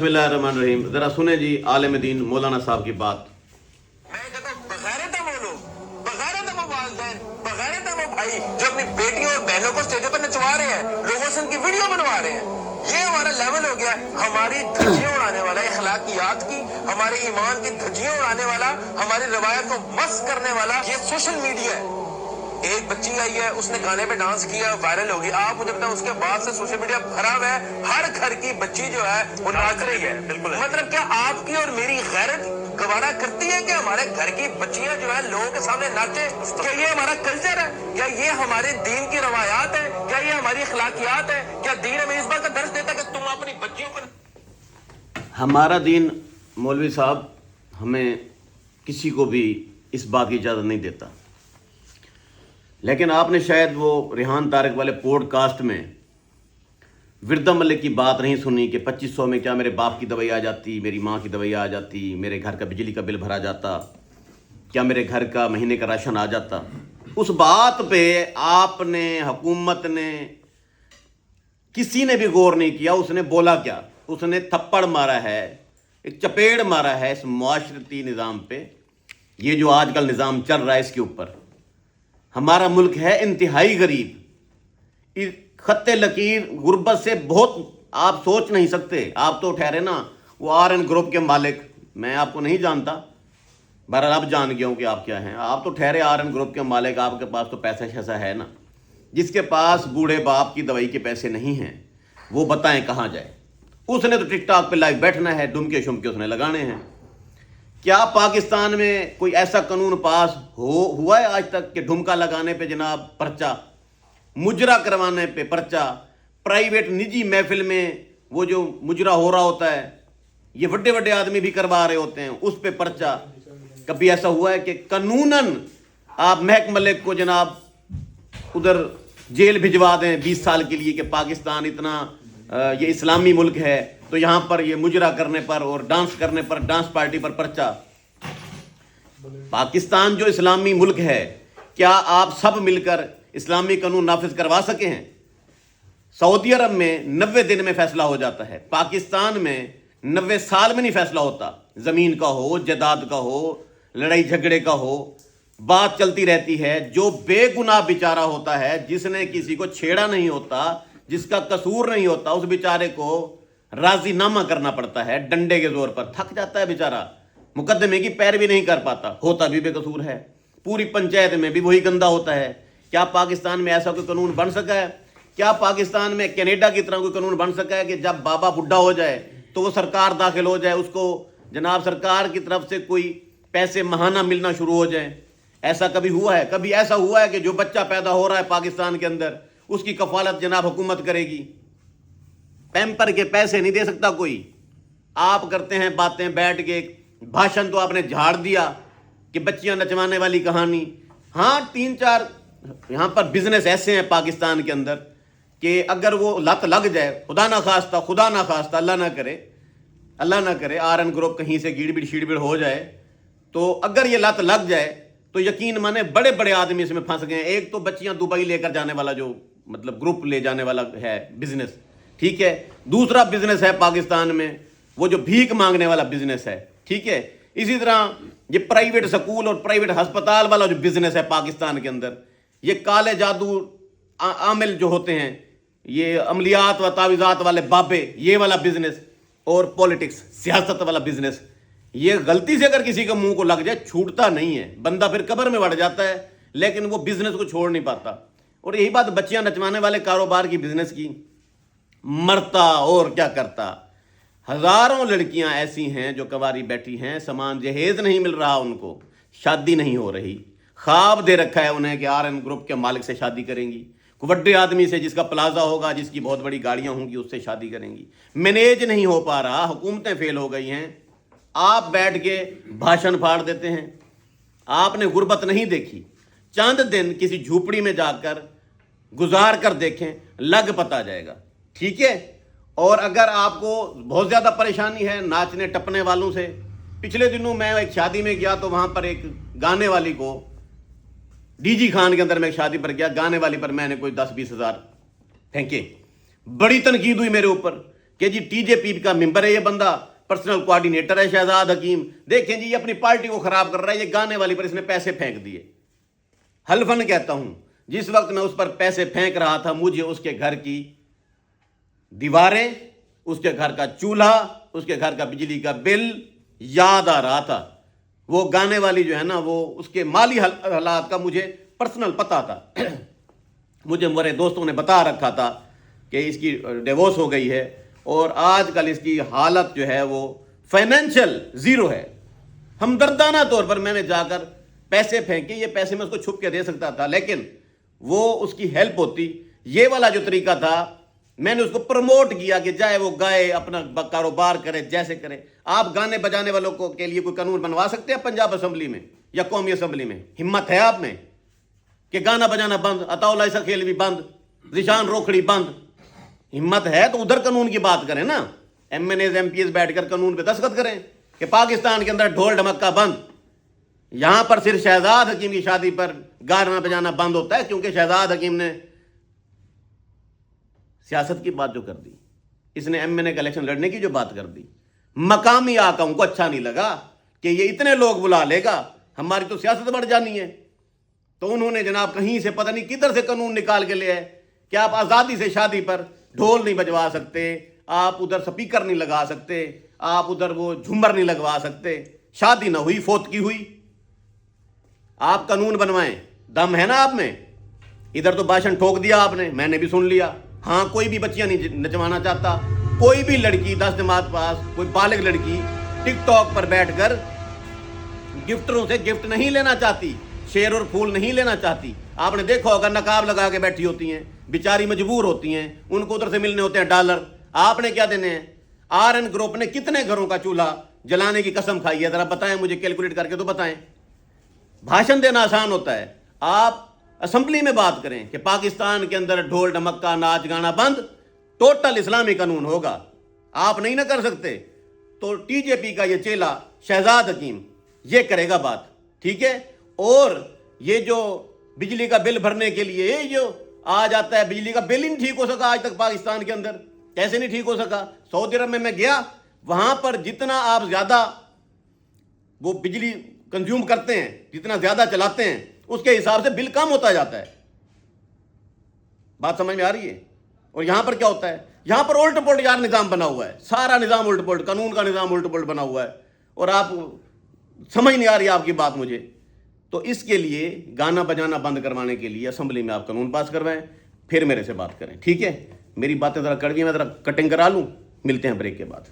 बिस्मिल्लाहिर्रहमानिर्रहीम। जरा सुने जी आलिम दीन मौलाना साहब की बात। मैं कहता हूं बगैरत है वो लोग, बगैरत है वो वालिदैन, बगैरत है वो भाई जो अपनी बेटियों और बहनों को स्टेजों पर नचवा रहे हैं, लोगों से उनकी वीडियो बनवा रहे हैं। ये हमारा लेवल हो गया, हमारी धज्जियां उड़ाने वाला, अखलाकियात की, हमारे ईमान की धज्जियां उड़ाने वाला, हमारी रवायत को मस्त करने वाला ये सोशल मीडिया है। एक बच्ची आई है, उसने गाने पे डांस किया, वायरल होगी। आप मुझे बताओ, उसके बाद से सोशल मीडिया भरा हुआ है, हर घर की बच्ची जो है वो नाच रही है। बिल्कुल, मतलब क्या आपकी और मेरी गैरत गवारा करती है कि हमारे घर की बच्चियां जो है लोगों के सामने नाचे? क्या ये हमारा कल्चर है? क्या ये हमारे दीन की रवायात है? क्या ये हमारी अखलाकियात है? क्या दीन हमें इस बात का दर्ज देता है कि तुम अपनी बच्चियों पर? हमारा दीन मौलवी साहब हमें किसी को भी इस बात की इजाज़त नहीं देता, लेकिन आपने शायद वो रिहान तारिक वाले पॉडकास्ट में विरदा मलिक की बात नहीं सुनी कि 2500 में क्या मेरे बाप की दवाई आ जाती, मेरी माँ की दवाई आ जाती, मेरे घर का बिजली का बिल भरा जाता, क्या मेरे घर का महीने का राशन आ जाता। उस बात पे आपने, हुकूमत ने, किसी ने भी गौर नहीं किया। उसने बोला क्या? उसने थप्पड़ मारा है, एक चपेड़ मारा है इस मुआशरती निज़ाम पे। ये जो आजकल निज़ाम चल रहा है इसके ऊपर हमारा मुल्क है इंतहाई गरीब, खत्ते लकीर गुर्बत से बहुत आप सोच नहीं सकते। आप तो ठहरे ना वो RN ग्रुप के मालिक, मैं आपको नहीं जानता, बहरहाल अब जान गया हूँ कि आप क्या हैं। आप तो ठहरे RN ग्रुप के मालिक, आपके पास तो पैसा शैसा है ना। जिसके पास बूढ़े बाप की दवाई के पैसे नहीं हैं वो बताएं कहाँ जाए। उसने तो टिकटॉक पे लाइव बैठना है, डुमके शुमके उसने लगाने हैं। क्या पाकिस्तान में कोई ऐसा कानून पास हुआ है आज तक कि ढुमका लगाने पे जनाब पर्चा, मुजरा करवाने पे पर्चा, प्राइवेट निजी महफिल में वो जो मुजरा हो रहा होता है, ये बड़े बड़े आदमी भी करवा रहे होते हैं, उस पे पर्चा। कभी ऐसा हुआ है कि कानूनन आप महक मलिक को जनाब उधर जेल भिजवा दें 20 साल के लिए कि पाकिस्तान इतना ये इस्लामी मुल्क है तो यहाँ पर ये मुजरा करने पर और डांस करने पर, डांस पार्टी पर पर्चा। पाकिस्तान जो इस्लामी मुल्क है, क्या आप सब मिलकर इस्लामी कानून नाफिज करवा सके हैं? सऊदी अरब में 90 दिन में फैसला हो जाता है, पाकिस्तान में 90 साल में नहीं फैसला होता। जमीन का हो, जायदाद का हो, लड़ाई झगड़े का हो, बात चलती रहती है। जो बेगुनाह बेचारा होता है, जिसने किसी को छेड़ा नहीं होता, जिसका कसूर नहीं होता, उस बेचारे को राजीनामा करना पड़ता है डंडे के जोर पर। थक जाता है बेचारा, मुकदमे की पैरवी नहीं कर पाता, होता भी बेकसूर है। पूरी पंचायत में भी वही गंदा होता है। क्या पाकिस्तान में ऐसा कोई कानून बन सका है? क्या पाकिस्तान में कनाडा की तरह कोई कानून बन सका है कि जब बाबा बुढ़ा हो जाए तो वो सरकार दाखिल हो जाए, उसको जनाब सरकार की तरफ से कोई पैसे महाना मिलना शुरू हो जाए? ऐसा कभी हुआ है? कभी ऐसा हुआ है कि जो बच्चा पैदा हो रहा है पाकिस्तान के अंदर उसकी कफालत जनाब हुकूमत करेगी? पैम्पर के पैसे नहीं दे सकता कोई। आप करते हैं बातें बैठ के, भाषण तो आपने झाड़ दिया कि बच्चियां नचवाने वाली कहानी। हाँ, 3-4 यहाँ पर बिजनेस ऐसे हैं पाकिस्तान के अंदर कि अगर वो लत लग जाए, खुदा ना खास्ता, अल्लाह ना करे RN ग्रुप कहीं से गीड़बिड़ शीड़बिड़ हो जाए, तो अगर ये लत लग जाए तो यकीन माने बड़े बड़े आदमी इसमें फंस गए। एक तो बच्चियां दुबई लेकर जाने वाला जो मतलब ग्रुप ले जाने वाला है बिजनेस, ठीक है। दूसरा बिजनेस है पाकिस्तान में वो जो भीख मांगने वाला बिजनेस है, ठीक है। इसी तरह ये प्राइवेट स्कूल और प्राइवेट अस्पताल वाला जो बिजनेस है पाकिस्तान के अंदर, ये काले जादू आमिल जो होते हैं, ये अमलियात व तावीज़ात वाले बाबे, ये वाला बिजनेस, और पॉलिटिक्स, सियासत वाला बिजनेस, ये गलती से अगर किसी के मुंह को लग जाए छूटता नहीं है। बंदा फिर कब्र में बढ़ जाता है, लेकिन वो बिजनेस को छोड़ नहीं पाता। और यही बात बच्चियां नचवाने वाले कारोबार की, बिजनेस की, मरता और क्या करता। हजारों लड़कियां ऐसी हैं जो कवारी बैठी हैं, समान जहेज नहीं मिल रहा उनको, शादी नहीं हो रही। ख्वाब दे रखा है उन्हें कि RN ग्रुप के मालिक से शादी करेंगी, बड़े आदमी से जिसका प्लाजा होगा, जिसकी बहुत बड़ी गाड़ियां होंगी, उससे शादी करेंगी। मैनेज नहीं हो पा रहा, हुकूमतें फेल हो गई हैं। आप बैठ के भाषण फाड़ देते हैं। आपने गुर्बत नहीं देखी, चंद दिन किसी झूपड़ी में जाकर गुजार कर देखें, लग पता जाएगा, ठीक है। और अगर आपको बहुत ज़्यादा परेशानी है नाचने टपने वालों से, पिछले दिनों मैं एक शादी में गया तो वहाँ पर एक गाने वाली को, DG खान के अंदर मैं एक शादी पर गया, गाने वाली पर मैंने कोई 10-20 हज़ार फेंके। बड़ी तनकीद हुई मेरे ऊपर کہ جی ٹی جے پی کا ممبر ہے یہ بندہ, پرسنل کوآرڈینیٹر ہے شہزاد حکیم, دیکھیں جی یہ اپنی پارٹی کو خراب کر رہا ہے, یہ گانے والی پر اس نے پیسے پھینک دیے. حلفاً کہتا ہوں جس وقت میں اس پر پیسے پھینک رہا تھا مجھے اس کے گھر کی دیواریں, اس کے گھر کا چولہا, اس کے گھر کا بجلی کا بل یاد آ رہا تھا. وہ گانے والی جو ہے نا, وہ اس کے مالی حالات کا مجھے پرسنل پتہ تھا. مجھے میرے دوستوں نے بتا رکھا تھا کہ اس کی ڈیورس ہو گئی ہے اور آج کل اس کی حالت جو ہے وہ فائنینشیل زیرو ہے. ہمدردانہ طور پر میں نے جا کر پیسے پھینکے, یہ پیسے میں اس کو چھپ کے دے سکتا تھا لیکن وہ اس کی ہیلپ ہوتی. یہ والا جو طریقہ تھا میں نے اس کو پروموٹ کیا کہ جائے وہ گائے, اپنا کاروبار کرے, جیسے کرے. آپ گانے بجانے والوں کو کے لیے کوئی قانون بنوا سکتے ہیں پنجاب اسمبلی میں یا قومی اسمبلی میں؟ ہمت ہے آپ میں کہ گانا بجانا بند, عطا اللہ عیسیٰ کھیلوی بند, ذیشان روکھڑی بند؟ ہمت ہے تو ادھر قانون کی بات کریں نا, M N As M P As بیٹھ کر قانون پہ دستخط کریں کہ پاکستان کے اندر ڈھول ڈھمکا بند. یہاں پر صرف شہزاد حکیم کی شادی پر گانا بجانا بند ہوتا ہے کیونکہ شہزاد حکیم نے سیاست کی بات جو کر دی, اس نے ایم این اے کا الیکشن لڑنے کی جو بات کر دی, مقامی آقاؤں کو اچھا نہیں لگا کہ یہ اتنے لوگ بلا لے گا, ہماری تو سیاست بڑھ جانی ہے. تو انہوں نے جناب کہیں سے پتہ نہیں کدھر سے قانون نکال کے لے آئے کہ آپ آزادی سے شادی پر ڈھول نہیں بجوا سکتے, آپ ادھر سپیکر نہیں لگا سکتے, آپ ادھر وہ جھومر نہیں لگوا سکتے. شادی نہ ہوئی, فوت کی ہوئی, آپ قانون بنوائیں. دم ہے نا آپ میں؟ ادھر تو بھاشن ٹھوک دیا آپ نے, میں نے بھی سن لیا. ہاں کوئی بھی بچیاں نہیں نچوانا چاہتا, کوئی بھی لڑکی 10 جماعت پاس, کوئی بالغ لڑکی ٹک ٹاک پر بیٹھ کر گفٹروں سے گفٹ نہیں لینا چاہتی, شیر اور پھول نہیں لینا چاہتی. آپ نے دیکھا ہوگا نقاب لگا کے بیٹھی ہوتی ہیں, بیچاری مجبور ہوتی ہیں, ان کو ادھر سے ملنے ہوتے ہیں ڈالر. آپ نے کیا دینے ہیں؟ آر این گروپ نے کتنے گھروں کا چولہا جلانے کی قسم کھائی ہے؟ ذرا بتائیں مجھے, کیلکولیٹ کر کے تو بتائیں. بھاشن دینا آسان ہوتا ہے, آپ اسمبلی میں بات کریں کہ پاکستان کے اندر ڈھول ڈھمکا ناچ گانا بند, ٹوٹل اسلامی قانون ہوگا. آپ نہیں نہ کر سکتے تو ٹی جے پی کا یہ چیلا شہزاد حکیم یہ کرے گا بات, ٹھیک ہے. اور یہ جو بجلی کا بل بھرنے کے لیے یہ جو آ جاتا ہے, بجلی کا بل ہی نہیں ٹھیک ہو سکا آج تک پاکستان کے اندر. کیسے نہیں ٹھیک ہو سکا؟ سعودی عرب میں گیا, وہاں پر جتنا آپ زیادہ وہ بجلی کنزیوم کرتے ہیں, جتنا زیادہ چلاتے ہیں, اس کے حساب سے بل کم ہوتا جاتا ہے. بات سمجھ میں آ رہی ہے؟ اور یہاں پر کیا ہوتا ہے؟ یہاں پر الٹ پلٹ یار نظام بنا ہوا ہے, سارا نظام الٹ پلٹ, قانون کا نظام الٹ پلٹ بنا ہوا ہے, اور آپ سمجھ نہیں آ رہی آپ کی بات مجھے. تو اس کے لیے گانا بجانا بند کروانے کے لیے اسمبلی میں آپ قانون پاس کروائیں, پھر میرے سے بات کریں, ٹھیک ہے؟ میری باتیں ذرا کڑوی ہیں, میں ذرا کٹنگ کرا لوں. ملتے ہیں بریک کے بعد.